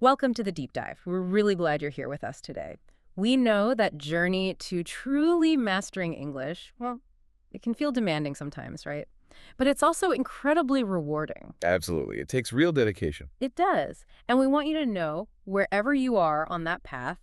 Welcome to the deep dive. We're really glad you're here with us today. We know that journey to truly mastering English, well, it can feel demanding sometimes, right? But it's also incredibly rewarding. Absolutely. It takes real dedication. It does. And we want you to know, wherever you are on that path,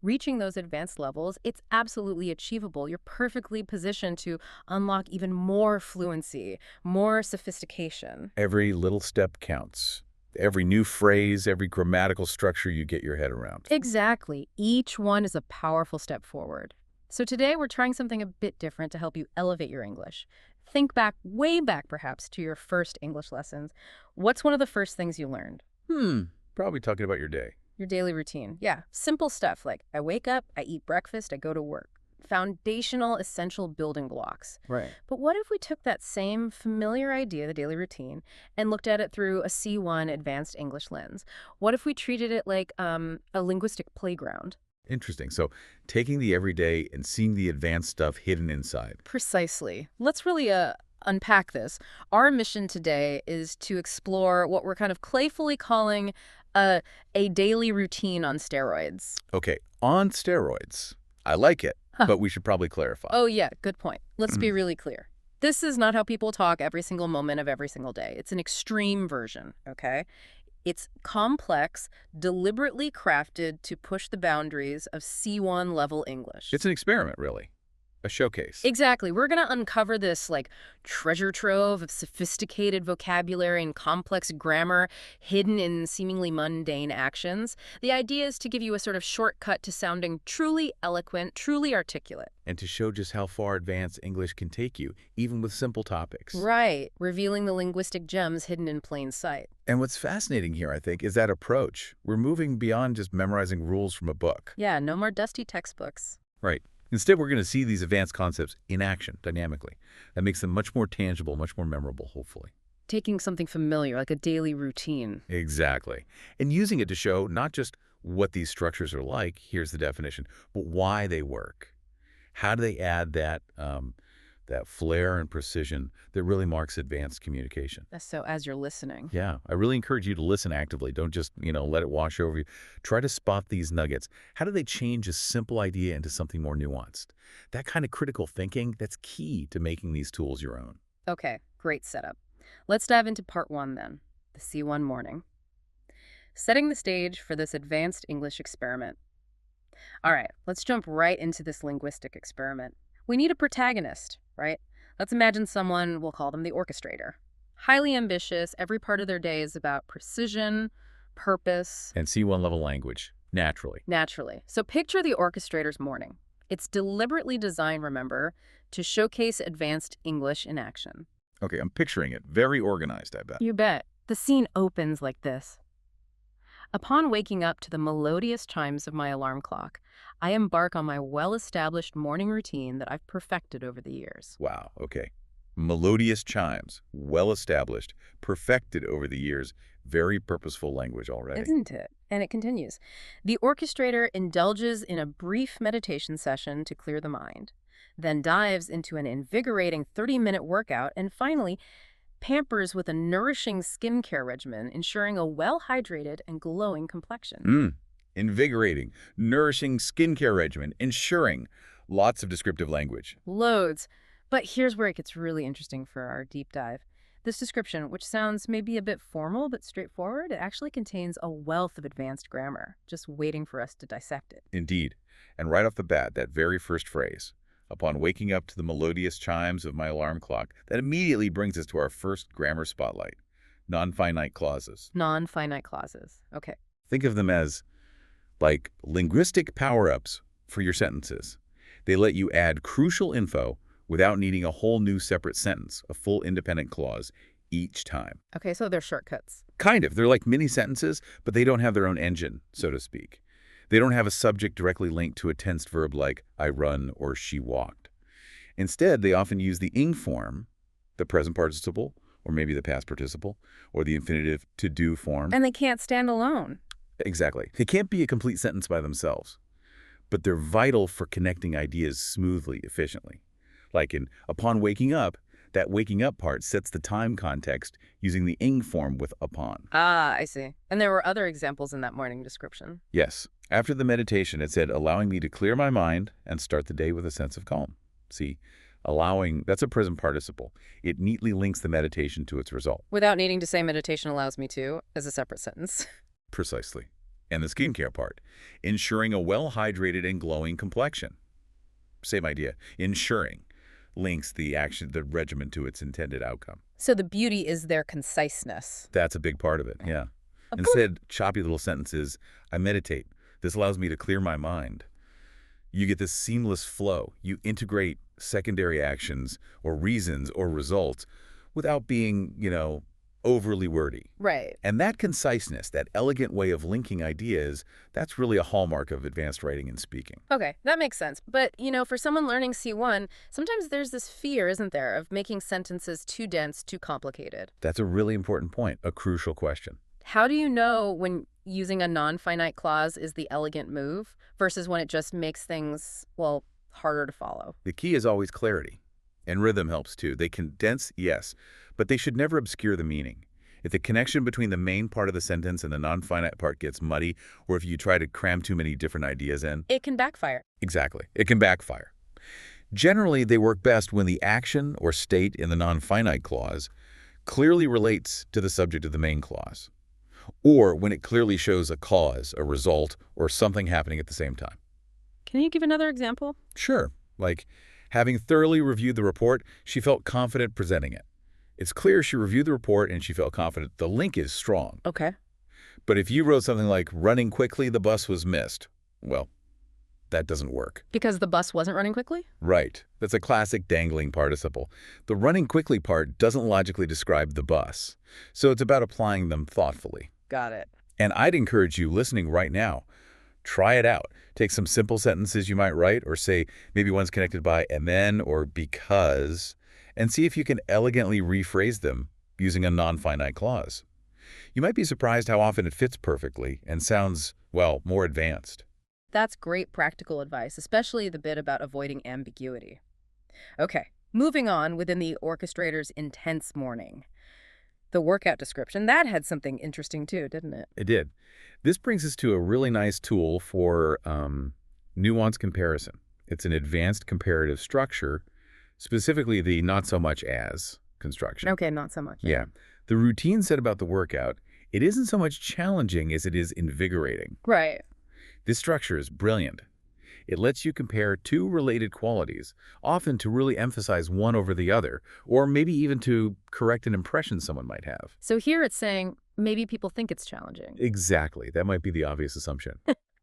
reaching those advanced levels, it's absolutely achievable. You're perfectly positioned to unlock even more fluency, more sophistication. Every little step counts. Every new phrase, every grammatical structure you get your head around. Exactly. Each one is a powerful step forward. So today we're trying something a bit different to help you elevate your English. Think back, way back perhaps, to your first English lessons. What's one of the first things you learned? Probably talking about your day. Your daily routine. Yeah, simple stuff like I wake up, I eat breakfast, I go to work. Foundational, essential building blocks. Right. But what if we took that same familiar idea, the daily routine, and looked at it through a C1 advanced English lens? What if we treated it like a linguistic playground? Interesting. So taking the everyday and seeing the advanced stuff hidden inside. Precisely. Let's really unpack this. Our mission today is to explore what we're kind of playfully calling a daily routine on steroids. Okay, on steroids. I like it, Huh. but we should probably clarify. Oh, yeah, good point. Let's be really clear. This is not how people talk every single moment of every single day. It's an extreme version, okay? It's complex, deliberately crafted to push the boundaries of C1 level English. It's an experiment, really. A showcase. Exactly. We're going to uncover this like treasure trove of sophisticated vocabulary and complex grammar hidden in seemingly mundane actions. The idea is to give you a sort of shortcut to sounding truly eloquent, truly articulate. And to show just how far advanced English can take you, even with simple topics. Right. Revealing the linguistic gems hidden in plain sight. And what's fascinating here, I think, is that approach. We're moving beyond just memorizing rules from a book. Yeah, no more dusty textbooks. Right. Instead, we're going to see these advanced concepts in action, dynamically. That makes them much more tangible, much more memorable, hopefully. Taking something familiar, like a daily routine. Exactly. And using it to show not just what these structures are like, here's the definition, but why they work. How do they add that flair and precision that really marks advanced communication? So as you're listening. Yeah, I really encourage you to listen actively. Don't just, let it wash over you. Try to spot these nuggets. How do they change a simple idea into something more nuanced? That kind of critical thinking, that's key to making these tools your own. Okay, great setup. Let's dive into part one then, the C1 morning. Setting the stage for this advanced English experiment. All right, let's jump right into this linguistic experiment. We need a protagonist, right? Let's imagine someone, we'll call them the orchestrator. Highly ambitious, every part of their day is about precision, purpose. And C1 level language, naturally. Naturally. So picture the orchestrator's morning. It's deliberately designed, remember, to showcase advanced English in action. Okay, I'm picturing it. Very organized, I bet. You bet. The scene opens like this. Upon waking up to the melodious chimes of my alarm clock, I embark on my well-established morning routine that I've perfected over the years. Wow, okay. Melodious chimes, well-established, perfected over the years, very purposeful language already. Isn't it? And it continues. The orchestrator indulges in a brief meditation session to clear the mind, then dives into an invigorating 30-minute workout, and finally pampers with a nourishing skincare regimen, ensuring a well-hydrated and glowing complexion. Invigorating, nourishing skincare regimen, ensuring lots of descriptive language. Loads. But here's where it gets really interesting for our deep dive. This description, which sounds maybe a bit formal but straightforward, it actually contains a wealth of advanced grammar, just waiting for us to dissect it. Indeed. And right off the bat, that very first phrase, upon waking up to the melodious chimes of my alarm clock, that immediately brings us to our first grammar spotlight, non-finite clauses. Non-finite clauses. Okay. Think of them as like linguistic power-ups for your sentences. They let you add crucial info without needing a whole new separate sentence, a full independent clause each time. Okay, so they're shortcuts. Kind of. They're like mini sentences, but they don't have their own engine, so to speak. They don't have a subject directly linked to a tensed verb like I run or she walked. Instead, they often use the ing form, the present participle, or maybe the past participle, or the infinitive to do form. And they can't stand alone. Exactly. They can't be a complete sentence by themselves, but they're vital for connecting ideas smoothly, efficiently. Like in upon waking up, That waking up part sets the time context using the ing form with upon. Ah, I see. And there were other examples in that morning description. Yes. After the meditation, it said, allowing me to clear my mind and start the day with a sense of calm. See, allowing, that's a present participle. It neatly links the meditation to its result. Without needing to say meditation allows me to, as a separate sentence. Precisely. And the skincare part, ensuring a well-hydrated and glowing complexion. Same idea. Ensuring links the regimen to its intended outcome. So the beauty is their conciseness. That's a big part of it, yeah. Of course. Instead, choppy little sentences, I meditate. This allows me to clear my mind. You get this seamless flow. You integrate secondary actions or reasons or results without being, overly wordy. Right. And that conciseness, that elegant way of linking ideas, that's really a hallmark of advanced writing and speaking. Okay, that makes sense. But, for someone learning C1, sometimes there's this fear, isn't there, of making sentences too dense, too complicated. That's a really important point, a crucial question. How do you know when using a non-finite clause is the elegant move versus when it just makes things, well, harder to follow? The key is always clarity. And rhythm helps too. They condense, yes, but they should never obscure the meaning. If the connection between the main part of the sentence and the non-finite part gets muddy, or if you try to cram too many different ideas in, It can backfire. exactly, it can backfire. Generally, they work best when the action or state in the non-finite clause clearly relates to the subject of the main clause, or when it clearly shows a cause, a result, or something happening at the same time. Can you give another example? Sure, like having thoroughly reviewed the report, she felt confident presenting it. It's clear she reviewed the report and she felt confident. The link is strong. Okay. But if you wrote something like, running quickly, the bus was missed, well, that doesn't work. Because the bus wasn't running quickly? Right. That's a classic dangling participle. The running quickly part doesn't logically describe the bus, so it's about applying them thoughtfully. Got it. And I'd encourage you listening right now, try it out. Take some simple sentences you might write, or say maybe one's connected by and then or because, and see if you can elegantly rephrase them using a non-finite clause. You might be surprised how often it fits perfectly and sounds, well, more advanced. That's great practical advice, especially the bit about avoiding ambiguity. Okay, moving on within the orchestrator's intense morning. The workout description, that had something interesting too, didn't it? It did. This brings us to a really nice tool for nuance comparison. It's an advanced comparative structure, specifically the not so much as construction. Okay, not so much. Yeah. The routine said about the workout, it isn't so much challenging as it is invigorating. Right. This structure is brilliant. It lets you compare two related qualities, often to really emphasize one over the other, or maybe even to correct an impression someone might have. So here it's saying maybe people think it's challenging. Exactly. That might be the obvious assumption.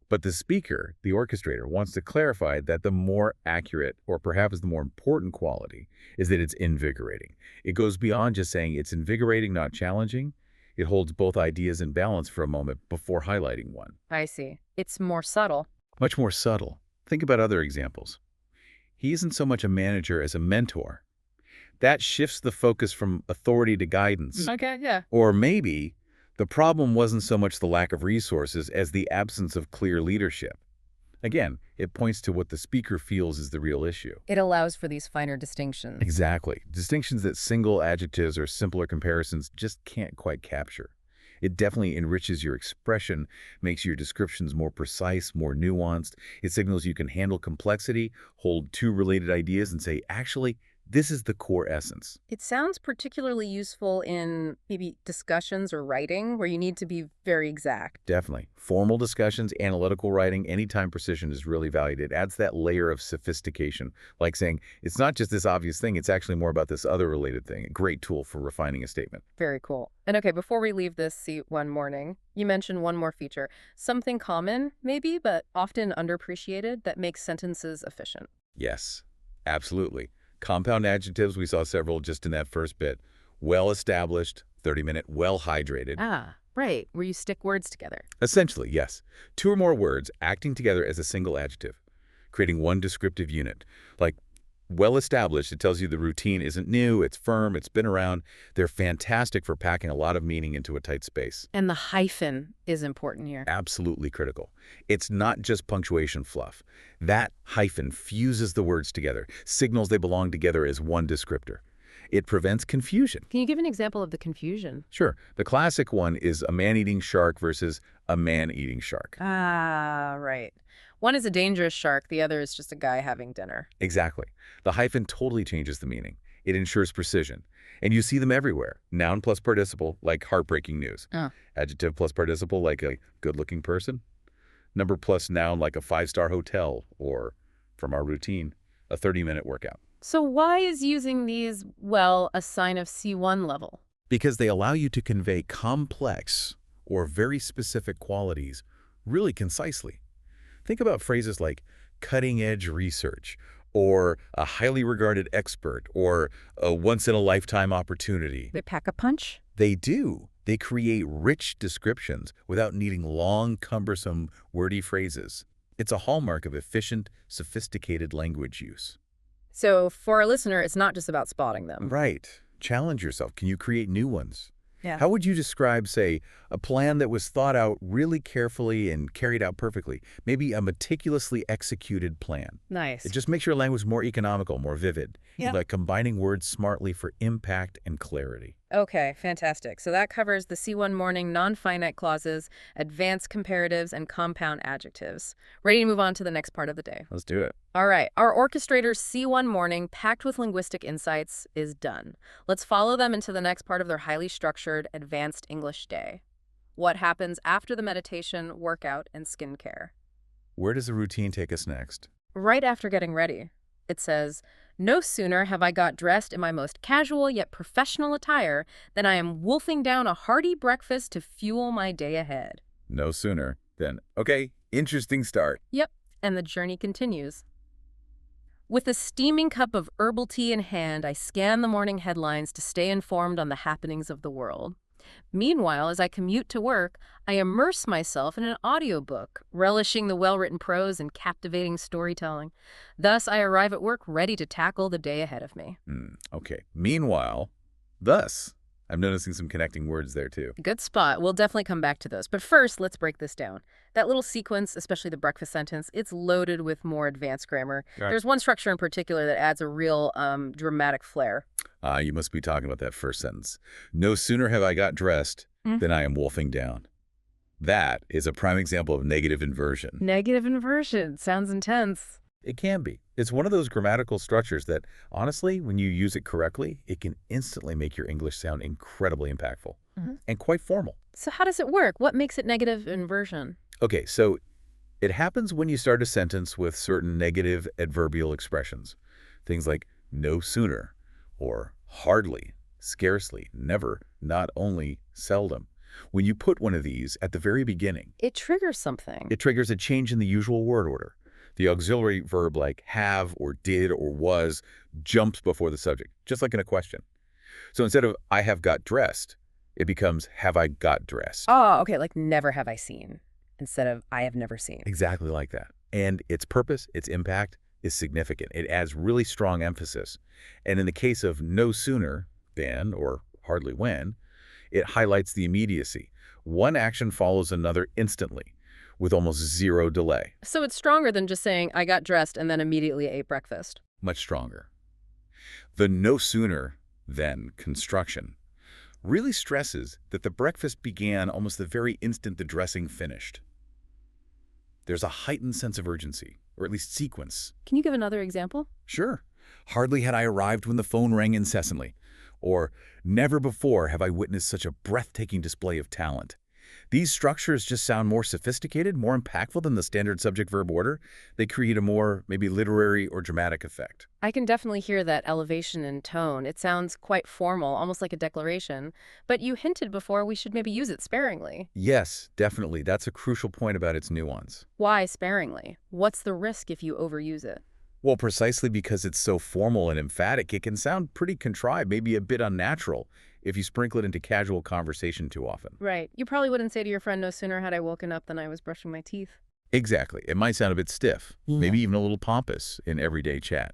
But the speaker, the orchestrator, wants to clarify that the more accurate, or perhaps the more important quality, is that it's invigorating. It goes beyond just saying it's invigorating, not challenging. It holds both ideas in balance for a moment before highlighting one. I see. It's more subtle. Much more subtle. Think about other examples. He isn't so much a manager as a mentor. That shifts the focus from authority to guidance. Okay, yeah. Or maybe the problem wasn't so much the lack of resources as the absence of clear leadership. Again, it points to what the speaker feels is the real issue. It allows for these finer distinctions. Exactly. Distinctions that single adjectives or simpler comparisons just can't quite capture. It definitely enriches your expression, makes your descriptions more precise, more nuanced. It signals you can handle complexity, hold two related ideas, and say, actually, this is the core essence. It sounds particularly useful in maybe discussions or writing where you need to be very exact. Definitely. Formal discussions, analytical writing, anytime precision is really valued. It adds that layer of sophistication, like saying, it's not just this obvious thing, it's actually more about this other related thing. A great tool for refining a statement. Very cool. And okay, before we leave this seat one morning, you mentioned one more feature. Something common, maybe, but often underappreciated that makes sentences efficient. Yes, absolutely. Compound adjectives, we saw several just in that first bit. Well-established, 30-minute, well-hydrated. Ah, right, where you stick words together. Essentially, yes. Two or more words acting together as a single adjective, creating one descriptive unit. Like, well-established, it tells you the routine isn't new, it's firm, it's been around. They're fantastic for packing a lot of meaning into a tight space. And the hyphen is important here. Absolutely critical. It's not just punctuation fluff. That hyphen fuses the words together, signals they belong together as one descriptor. It prevents confusion. Can you give an example of the confusion? Sure, the classic one is a man-eating shark versus a man-eating shark. Ah, right. One is a dangerous shark, the other is just a guy having dinner. Exactly. The hyphen totally changes the meaning. It ensures precision. And you see them everywhere. Noun plus participle, like heartbreaking news. Oh. Adjective plus participle, like a good-looking person. Number plus noun, like a five-star hotel, or, from our routine, a 30-minute workout. So why is using these, well, a sign of C1 level? Because they allow you to convey complex or very specific qualities really concisely. Think about phrases like cutting-edge research, or a highly regarded expert, or a once-in-a-lifetime opportunity. They pack a punch? They do. They create rich descriptions without needing long, cumbersome, wordy phrases. It's a hallmark of efficient, sophisticated language use. So for our listener, it's not just about spotting them. Right. Challenge yourself. Can you create new ones? Yeah. How would you describe, say, a plan that was thought out really carefully and carried out perfectly? Maybe a meticulously executed plan. Nice. It just makes your language more economical, more vivid. Yeah. Like combining words smartly for impact and clarity. Okay, fantastic. So that covers the C1 morning non-finite clauses, advanced comparatives, and compound adjectives. Ready to move on to the next part of the day. Let's do it. All right, our orchestrator's C1 morning, packed with linguistic insights, is done. Let's follow them into the next part of their highly structured, advanced English day. What happens after the meditation, workout, and skincare? Where does the routine take us next? Right after getting ready. It says, "No sooner have I got dressed in my most casual yet professional attire than I am wolfing down a hearty breakfast to fuel my day ahead." No sooner than, okay, interesting start. Yep, and the journey continues. With a steaming cup of herbal tea in hand, I scan the morning headlines to stay informed on the happenings of the world. Meanwhile, as I commute to work, I immerse myself in an audiobook, relishing the well-written prose and captivating storytelling. Thus, I arrive at work ready to tackle the day ahead of me. Okay. Meanwhile, thus, I'm noticing some connecting words there too. Good spot. We'll definitely come back to those. But first, let's break this down. That little sequence, especially the breakfast sentence, it's loaded with more advanced grammar. Right. There's one structure in particular that adds a real dramatic flair. You must be talking about that first sentence. No sooner have I got dressed than I am wolfing down. That is a prime example of negative inversion. Negative inversion. Sounds intense. It can be. It's one of those grammatical structures that, honestly, when you use it correctly, it can instantly make your English sound incredibly impactful and quite formal. So how does it work? What makes it negative inversion? Okay, so it happens when you start a sentence with certain negative adverbial expressions. Things like no sooner, or hardly, scarcely, never, not only, seldom. When you put one of these at the very beginning, It triggers something. it triggers a change in the usual word order. The auxiliary verb like have or did or was jumps before the subject, just like in a question. So instead of I have got dressed, it becomes have I got dressed. Oh, okay, like never have I seen instead of I have never seen. Exactly like that. And its purpose, its impact is significant. It adds really strong emphasis. And in the case of no sooner than or hardly when, it highlights the immediacy. One action follows another instantly, with almost zero delay. So it's stronger than just saying I got dressed and then immediately ate breakfast. Much stronger. The no sooner than construction really stresses that the breakfast began almost the very instant the dressing finished. There's a heightened sense of urgency, or at least sequence. Can you give another example? Sure. Hardly had I arrived when the phone rang incessantly. Or never before have I witnessed such a breathtaking display of talent. These structures just sound more sophisticated, more impactful than the standard subject-verb order. They create a more, maybe literary or dramatic effect. I can definitely hear that elevation in tone. It sounds quite formal, almost like a declaration. But you hinted before we should maybe use it sparingly. Yes, definitely. That's a crucial point about its nuance. Why sparingly? What's the risk if you overuse it? Well, precisely because it's so formal and emphatic, it can sound pretty contrived, maybe a bit unnatural, if you sprinkle it into casual conversation too often. Right. You probably wouldn't say to your friend, no sooner had I woken up than I was brushing my teeth. Exactly. It might sound a bit stiff, maybe even a little pompous in everyday chat.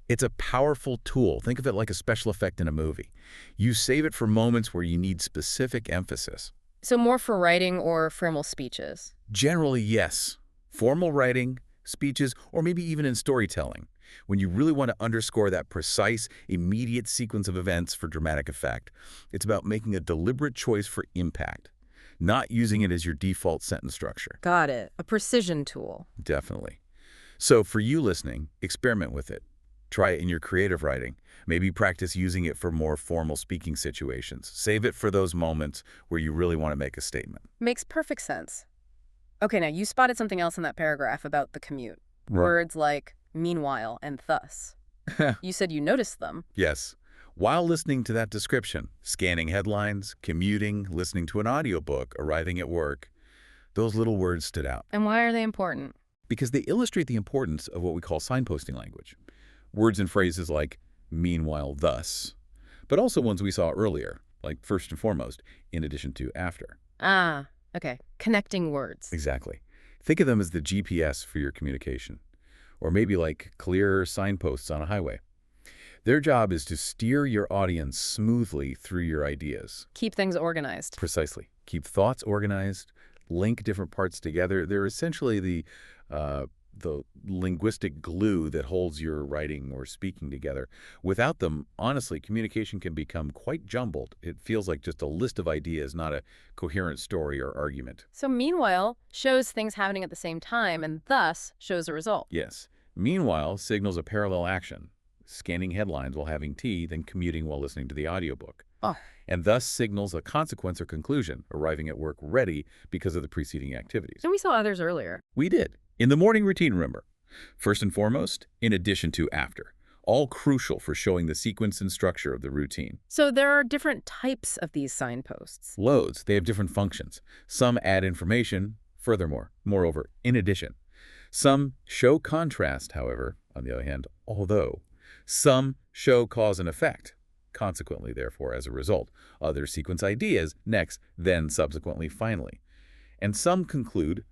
It's a powerful tool. Think of it like a special effect in a movie. You save it for moments where you need specific emphasis. So more for writing or formal speeches? Generally, yes. Formal writing, speeches, or maybe even in storytelling. When you really want to underscore that precise, immediate sequence of events for dramatic effect, it's about making a deliberate choice for impact, not using it as your default sentence structure. Got it. A precision tool. Definitely. So for you listening, experiment with it. Try it in your creative writing. Maybe practice using it for more formal speaking situations. Save it for those moments where you really want to make a statement. Makes perfect sense. Okay, now you spotted something else in that paragraph about the commute. Right. Words like meanwhile and thus. You said you noticed them. Yes. While listening to that description, scanning headlines, commuting, listening to an audiobook, arriving at work, those little words stood out And why are they important? because they illustrate the importance of what we call signposting language. Words and phrases like meanwhile, thus, but also ones we saw earlier, like first and foremost, in addition to after. Ah, okay. Connecting words. Exactly. Think of them as the GPS for your communication, or maybe like clear signposts on a highway. Their job is to steer your audience smoothly through your ideas. Keep things organized. Precisely. Keep thoughts organized, link different parts together. They're essentially the linguistic glue that holds your writing or speaking together. Without them, honestly, communication can become quite jumbled. It feels like just a list of ideas, not a coherent story or argument. So meanwhile shows things happening at the same time and thus shows a result. Yes. Meanwhile signals a parallel action, scanning headlines while having tea, then commuting while listening to the audiobook. Oh, And thus signals a consequence or conclusion, arriving at work ready because of the preceding activities. and we saw others earlier. We did. In the morning routine, remember. First and foremost, in addition to after. All crucial for showing the sequence and structure of the routine. So there are different types of these signposts. Loads, they have different functions. Some add information, furthermore, moreover, in addition. Some show contrast, however, on the other hand, although. Some show cause and effect, consequently, therefore, as a result. Others sequence ideas, next, then, subsequently, finally. And some conclude,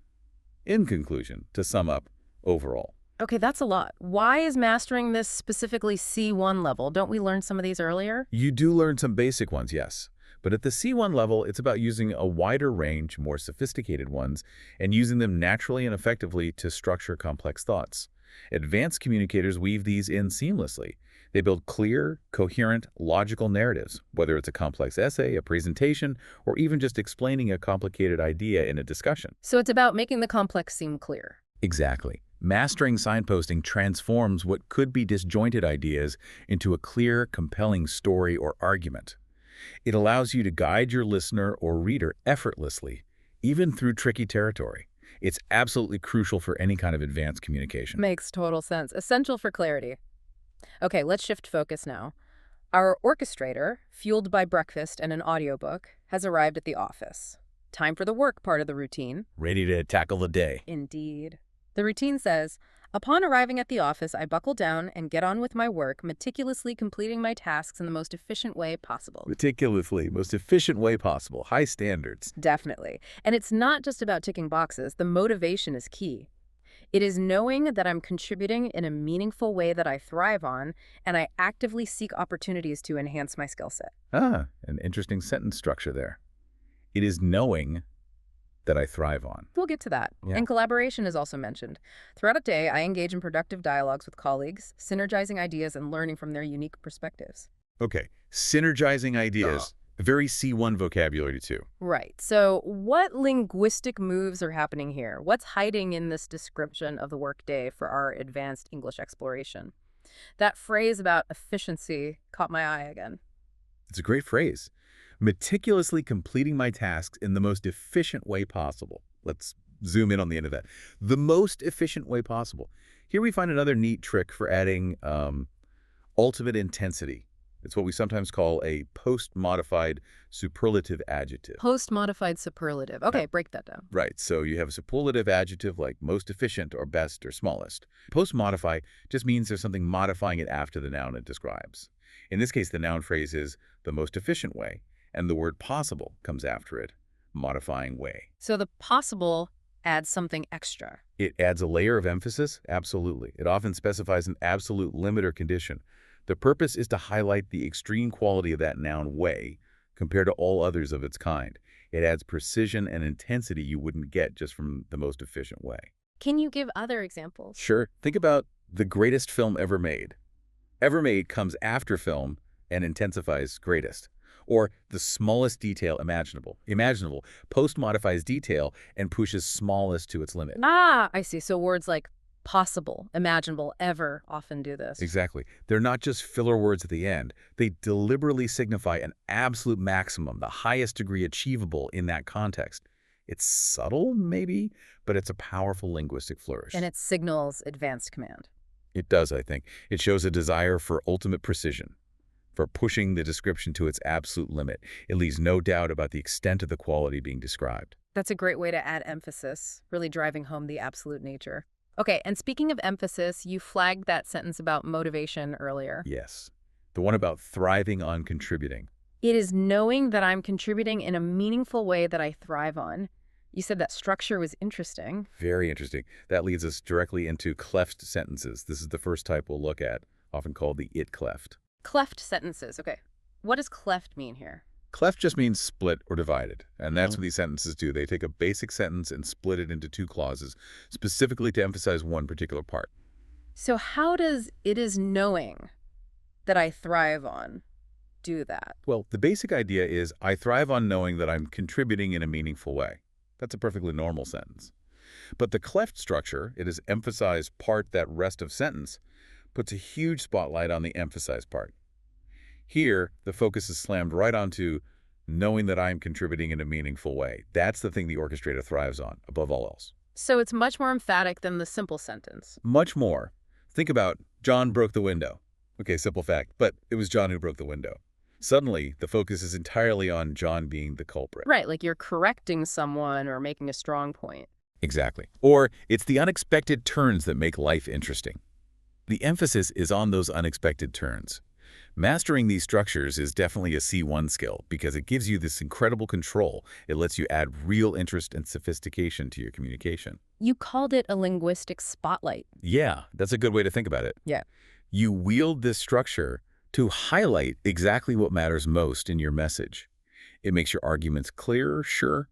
in conclusion, to sum up, overall. Okay, that's a lot. Why is mastering this specifically C1 level? Don't we learn some of these earlier? You do learn some basic ones, yes. But at the C1 level, it's about using a wider range, more sophisticated ones, and using them naturally and effectively to structure complex thoughts. Advanced communicators weave these in seamlessly. They build clear, coherent, logical narratives, whether it's a complex essay, a presentation, or even just explaining a complicated idea in a discussion. So it's about making the complex seem clear. Exactly. Mastering signposting transforms what could be disjointed ideas into a clear, compelling story or argument. It allows you to guide your listener or reader effortlessly, even through tricky territory. It's absolutely crucial for any kind of advanced communication. Makes total sense. Essential for clarity. Okay, let's shift focus now. Our orchestrator, fueled by breakfast and an audiobook, has arrived at the office. Time for the work part of the routine. Ready to tackle the day. Indeed. The routine says, upon arriving at the office, I buckle down and get on with my work, meticulously completing my tasks in the most efficient way possible. Meticulously, most efficient way possible. High standards. Definitely. And it's not just about ticking boxes. The motivation is key. It is knowing that I'm contributing in a meaningful way that I thrive on, and I actively seek opportunities to enhance my skill set. Ah, an interesting sentence structure there. It is knowing that I thrive on. We'll get to that. Yeah. And collaboration is also mentioned. Throughout a day, I engage in productive dialogues with colleagues, synergizing ideas and learning from their unique perspectives. Okay, synergizing ideas. Very C1 vocabulary too. Right. So what linguistic moves are happening here? What's hiding in this description of the workday for our advanced English exploration? That phrase about efficiency caught my eye again. It's a great phrase. Meticulously completing my tasks in the most efficient way possible. Let's zoom in on the end of that. The most efficient way possible. Here we find another neat trick for adding ultimate intensity. It's what we sometimes call a post-modified superlative adjective. Post-modified superlative. Okay, break that down. Right, so you have a superlative adjective like most efficient or best or smallest. Post-modify just means there's something modifying it after the noun it describes. In this case, the noun phrase is the most efficient way, and the word possible comes after it, modifying way. So the possible adds something extra. It adds a layer of emphasis? Absolutely. It often specifies an absolute limit or condition. The purpose is to highlight the extreme quality of that noun way compared to all others of its kind. It adds precision and intensity you wouldn't get just from the most efficient way. Can you give other examples? Sure. Think about The greatest film ever made. Ever made comes after film and intensifies greatest. Or the smallest detail imaginable. Imaginable post-modifies detail and pushes smallest to its limit. Ah, I see. So words like possible, imaginable, ever often do this. Exactly. They're not just filler words at the end. They deliberately signify an absolute maximum, the highest degree achievable in that context. It's subtle, maybe, but it's a powerful linguistic flourish. And it signals advanced command. It does, I think. It shows a desire for ultimate precision, for pushing the description to its absolute limit. It leaves no doubt about the extent of the quality being described. That's a great way to add emphasis, really driving home the absolute nature. Okay, and speaking of emphasis, you flagged that sentence about motivation earlier. Yes. The one about thriving on contributing. It is knowing that I'm contributing in a meaningful way that I thrive on. You said that structure was interesting. Very interesting. That leads us directly into cleft sentences. This is the first type we'll look at, often called the it cleft. Cleft sentences. Okay, what does cleft mean here? Cleft just means split or divided, and that's what these sentences do. They take a basic sentence and split it into two clauses, specifically to emphasize one particular part. So how does "it is knowing that I thrive on" do that? Well, the basic idea is I thrive on knowing that I'm contributing in a meaningful way. That's a perfectly normal sentence. But the cleft structure, it is emphasized part that rest of sentence, puts a huge spotlight on the emphasized part. Here, the focus is slammed right onto knowing that I'm contributing in a meaningful way. That's the thing the orchestrator thrives on, above all else. So it's much more emphatic than the simple sentence. Much more. Think about John broke the window. Okay, simple fact, but it was John who broke the window. Suddenly, the focus is entirely on John being the culprit. Right, like you're correcting someone or making a strong point. Exactly. Or it's the unexpected turns that make life interesting. The emphasis is on those unexpected turns. Mastering these structures is definitely a C1 skill because it gives you this incredible control. It lets you add real interest and sophistication to your communication. You called it a linguistic spotlight. Yeah, that's a good way to think about it. Yeah. You wield this structure to highlight exactly what matters most in your message. It makes your arguments clearer, sure,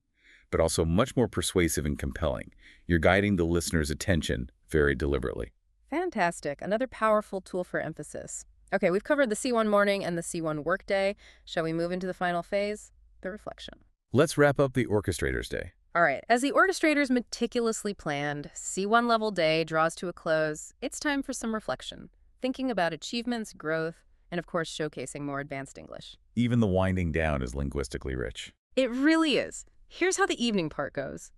but also much more persuasive and compelling. You're guiding the listener's attention very deliberately. Fantastic. Another powerful tool for emphasis. Okay, we've covered the C1 morning and the C1 workday. Shall we move into the final phase, the reflection? Let's wrap up the orchestrator's day. All right, as the orchestrator's meticulously planned C1 level day draws to a close, it's time for some reflection, thinking about achievements, growth, and of course showcasing more advanced English. Even the winding down is linguistically rich. It really is. Here's how the evening part goes.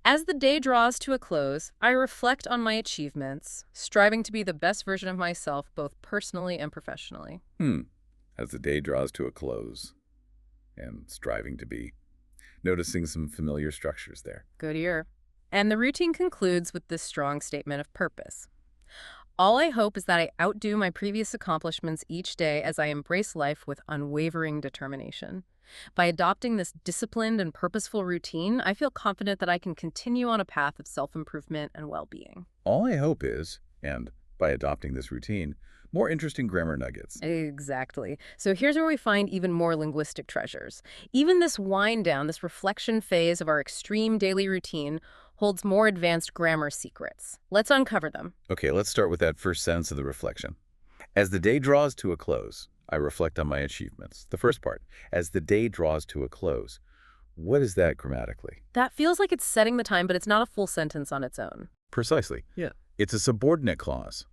As the day draws to a close, I reflect on my achievements, striving to be the best version of myself both personally and professionally. As the day draws to a close and striving to be. Noticing some familiar structures there. Good ear. And the routine concludes with this strong statement of purpose. All I hope is that I outdo my previous accomplishments each day as I embrace life with unwavering determination. By adopting this disciplined and purposeful routine, I feel confident that I can continue on a path of self-improvement and well-being. All I hope is, and by adopting this routine, more interesting grammar nuggets. Exactly. So here's where we find even more linguistic treasures. Even this wind down, this reflection phase of our extreme daily routine holds more advanced grammar secrets. Let's uncover them. Okay, let's start with that first sentence of the reflection. As the day draws to a close, I reflect on my achievements. The first part, as the day draws to a close. What is that grammatically? That feels like it's setting the time, but it's not a full sentence on its own. Precisely. Yeah. It's a subordinate clause.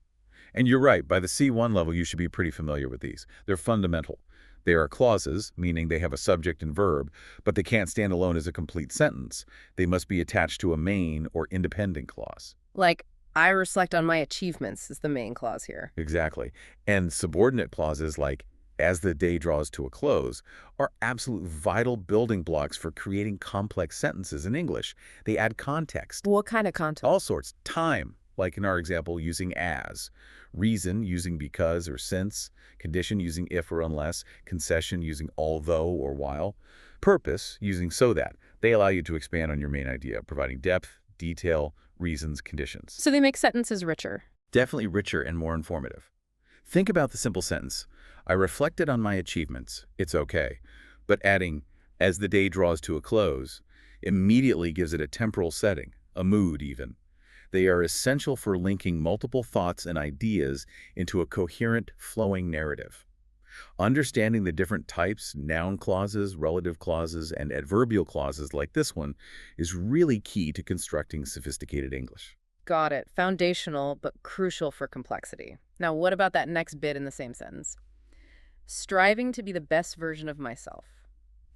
And you're right, by the C1 level, you should be pretty familiar with these. They're fundamental. They are clauses, meaning they have a subject and verb, but they can't stand alone as a complete sentence. They must be attached to a main or independent clause. Like, I reflect on my achievements is the main clause here. Exactly. And subordinate clauses like, as the day draws to a close, are absolute vital building blocks for creating complex sentences in English. They add context. What kind of context? All sorts. Time, like in our example, using as. Reason, using because or since. Condition, using if or unless. Concession, using although or while. Purpose, using so that. They allow you to expand on your main idea, providing depth, detail, reasons, conditions. So they make sentences richer. Definitely richer and more informative. Think about the simple sentence. I reflected on my achievements. It's okay. But adding, as the day draws to a close, immediately gives it a temporal setting, a mood even. They are essential for linking multiple thoughts and ideas into a coherent, flowing narrative. Understanding the different types, noun clauses, relative clauses, and adverbial clauses like this one is really key to constructing sophisticated English. Got it. Foundational, but crucial for complexity. Now, what about that next bit in the same sentence? Striving to be the best version of myself.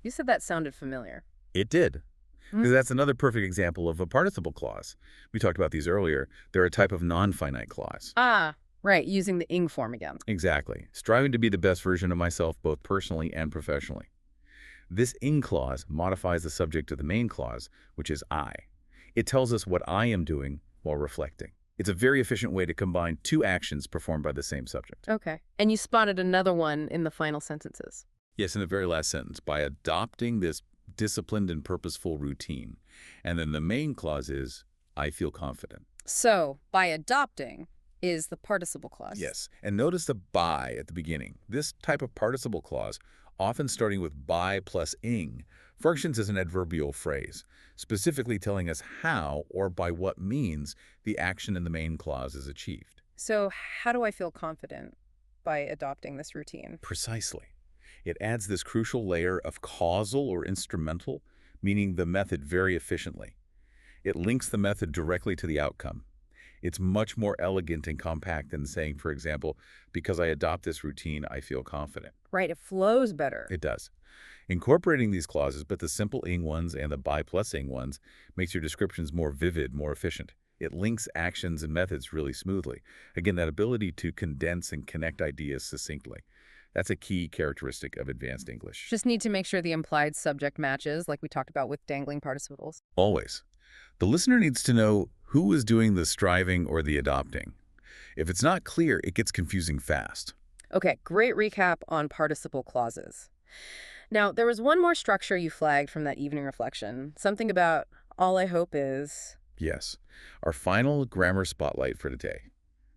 You said that sounded familiar. It did. Hmm? Because that's another perfect example of a participle clause. We talked about these earlier. They're a type of non-finite clause. Ah, right, using the ing form again. Exactly. Striving to be the best version of myself both personally and professionally. This ing clause modifies the subject of the main clause, which is I. It tells us what I am doing while reflecting. It's a very efficient way to combine two actions performed by the same subject. Okay. And you spotted another one in the final sentences. Yes, in the very last sentence, by adopting this disciplined and purposeful routine. And then the main clause is, I feel confident. So, by adopting is the participle clause. Yes, and notice the by at the beginning. This type of participle clause, often starting with by plus ing, functions as an adverbial phrase, specifically telling us how or by what means the action in the main clause is achieved. So, how do I feel confident by adopting this routine? Precisely. It adds this crucial layer of causal or instrumental, meaning the method very efficiently. It links the method directly to the outcome. It's much more elegant and compact than saying, for example, because I adopt this routine, I feel confident. Right, it flows better. It does. Incorporating these clauses, but the simple ing ones and the by plus ing ones, makes your descriptions more vivid, more efficient. It links actions and methods really smoothly. Again, that ability to condense and connect ideas succinctly. That's a key characteristic of advanced English. Just need to make sure the implied subject matches, like we talked about with dangling participles. Always. The listener needs to know who is doing the striving or the adopting. If it's not clear, it gets confusing fast. Okay, great recap on participle clauses. Now, there was one more structure you flagged from that evening reflection. Something about all I hope is... Yes. Our final grammar spotlight for today.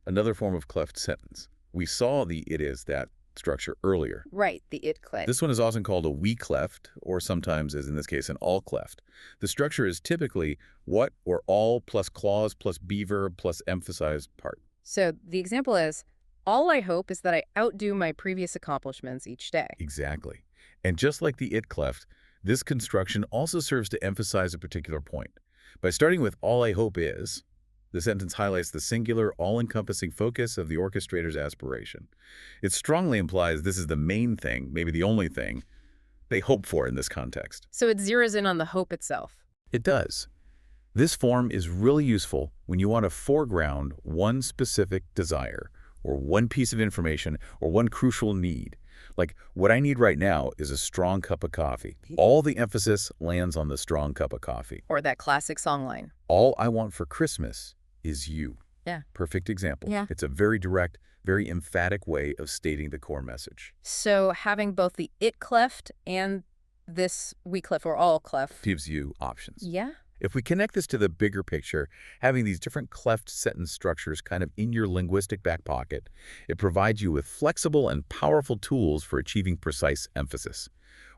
Another form of cleft sentence. We saw the it is that structure earlier. Right, the it cleft. This one is often called a we cleft, or sometimes, as in this case, an all cleft. The structure is typically what or all plus clause plus be verb plus emphasized part. So the example is, all I hope is that I outdo my previous accomplishments each day. Exactly. And just like the it cleft, this construction also serves to emphasize a particular point. By starting with all I hope is, the sentence highlights the singular, all-encompassing focus of the orchestrator's aspiration. It strongly implies this is the main thing, maybe the only thing, they hope for in this context. So it zeroes in on the hope itself. It does. This form is really useful when you want to foreground one specific desire, or one piece of information, or one crucial need. Like, what I need right now is a strong cup of coffee. All the emphasis lands on the strong cup of coffee. Or that classic songline. All I want for Christmas is you. Yeah. Perfect example. Yeah. It's a very direct, very emphatic way of stating the core message. So having both the it cleft and this we cleft or all cleft. Gives you options. Yeah. If we connect this to the bigger picture, having these different cleft sentence structures kind of in your linguistic back pocket, it provides you with flexible and powerful tools for achieving precise emphasis.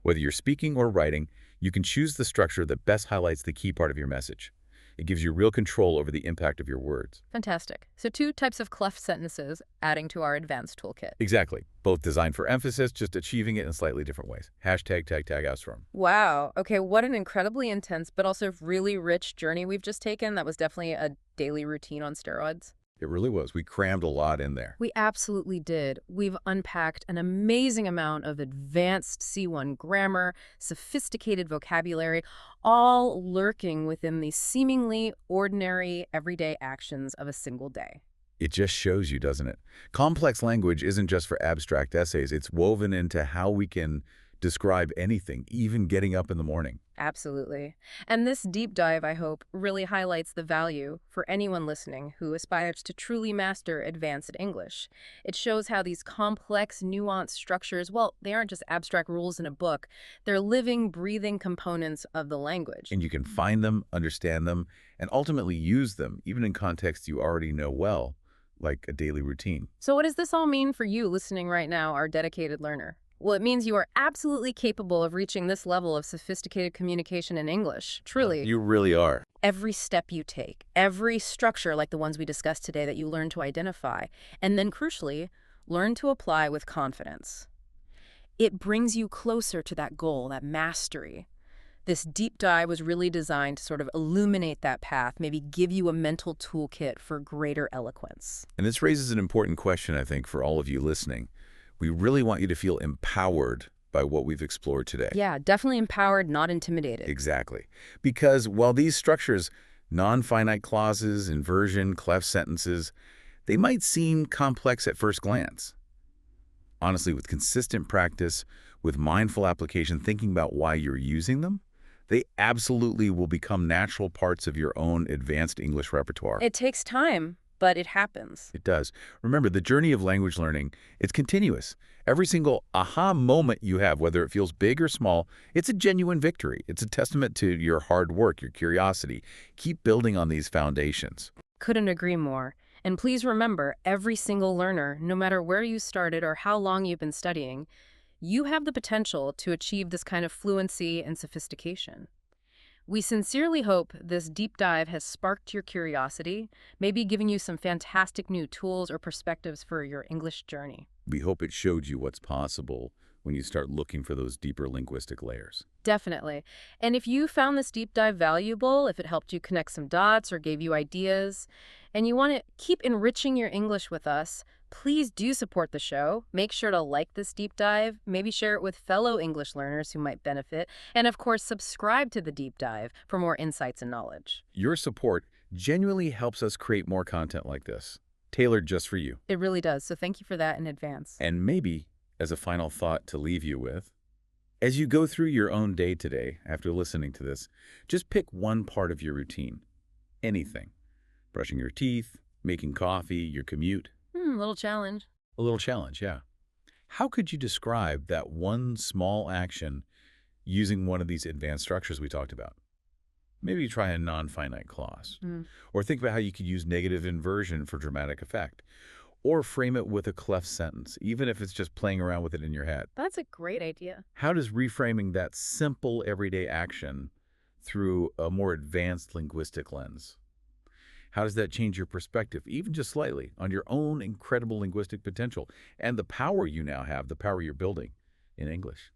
Whether you're speaking or writing, you can choose the structure that best highlights the key part of your message. It gives you real control over the impact of your words. Fantastic. So 2 types of cleft sentences adding to our advanced toolkit. Exactly. Both designed for emphasis, just achieving it in slightly different ways. Hashtag tag tag Astrom. Wow. Okay, what an incredibly intense but also really rich journey we've just taken. That was definitely a daily routine on steroids. It really was. We crammed a lot in there. We absolutely did. We've unpacked an amazing amount of advanced C1 grammar, sophisticated vocabulary, all lurking within the seemingly ordinary, everyday actions of a single day. It just shows you, doesn't it? Complex language isn't just for abstract essays. It's woven into how we can describe anything, even getting up in the morning. Absolutely. And this deep dive, I hope, really highlights the value for anyone listening who aspires to truly master advanced English. It shows how these complex, nuanced structures, well, they aren't just abstract rules in a book. They're living, breathing components of the language. And you can find them, understand them, and ultimately use them, even in contexts you already know well, like a daily routine. So what does this all mean for you listening right now, our dedicated learner? Well, it means you are absolutely capable of reaching this level of sophisticated communication in English. Truly. You really are. Every step you take, every structure like the ones we discussed today that you learn to identify, and then crucially, learn to apply with confidence. It brings you closer to that goal, that mastery. This deep dive was really designed to sort of illuminate that path, maybe give you a mental toolkit for greater eloquence. And this raises an important question, I think, for all of you listening. We really want you to feel empowered by what we've explored today. Yeah, definitely empowered, not intimidated. Exactly. Because while these structures, non-finite clauses, inversion, cleft sentences, they might seem complex at first glance. Honestly, with consistent practice, with mindful application, thinking about why you're using them, they absolutely will become natural parts of your own advanced English repertoire. It takes time, but it happens. It does. Remember, the journey of language learning, it's continuous. Every single aha moment you have, whether it feels big or small, it's a genuine victory. It's a testament to your hard work, your curiosity. Keep building on these foundations. Couldn't agree more. And please remember, every single learner, no matter where you started or how long you've been studying, you have the potential to achieve this kind of fluency and sophistication. We sincerely hope this deep dive has sparked your curiosity, maybe giving you some fantastic new tools or perspectives for your English journey. We hope it showed you what's possible when you start looking for those deeper linguistic layers. Definitely. And if you found this deep dive valuable, if it helped you connect some dots or gave you ideas, and you want to keep enriching your English with us, please do support the show. Make sure to like this deep dive, maybe share it with fellow English learners who might benefit, and of course, subscribe to the deep dive for more insights and knowledge. Your support genuinely helps us create more content like this, tailored just for you. It really does, so thank you for that in advance. And maybe, as a final thought to leave you with, as you go through your own day today after listening to this, just pick one part of your routine. Anything. Brushing your teeth, making coffee, your commute. Little challenge. A little challenge, yeah. How could you describe that one small action using one of these advanced structures we talked about? Maybe try a non-finite clause. Or think about how you could use negative inversion for dramatic effect. Or frame it with a cleft sentence, even if it's just playing around with it in your head. That's a great idea. How does reframing that simple everyday action through a more advanced linguistic lens? How does that change your perspective, even just slightly, on your own incredible linguistic potential and the power you now have, the power you're building in English?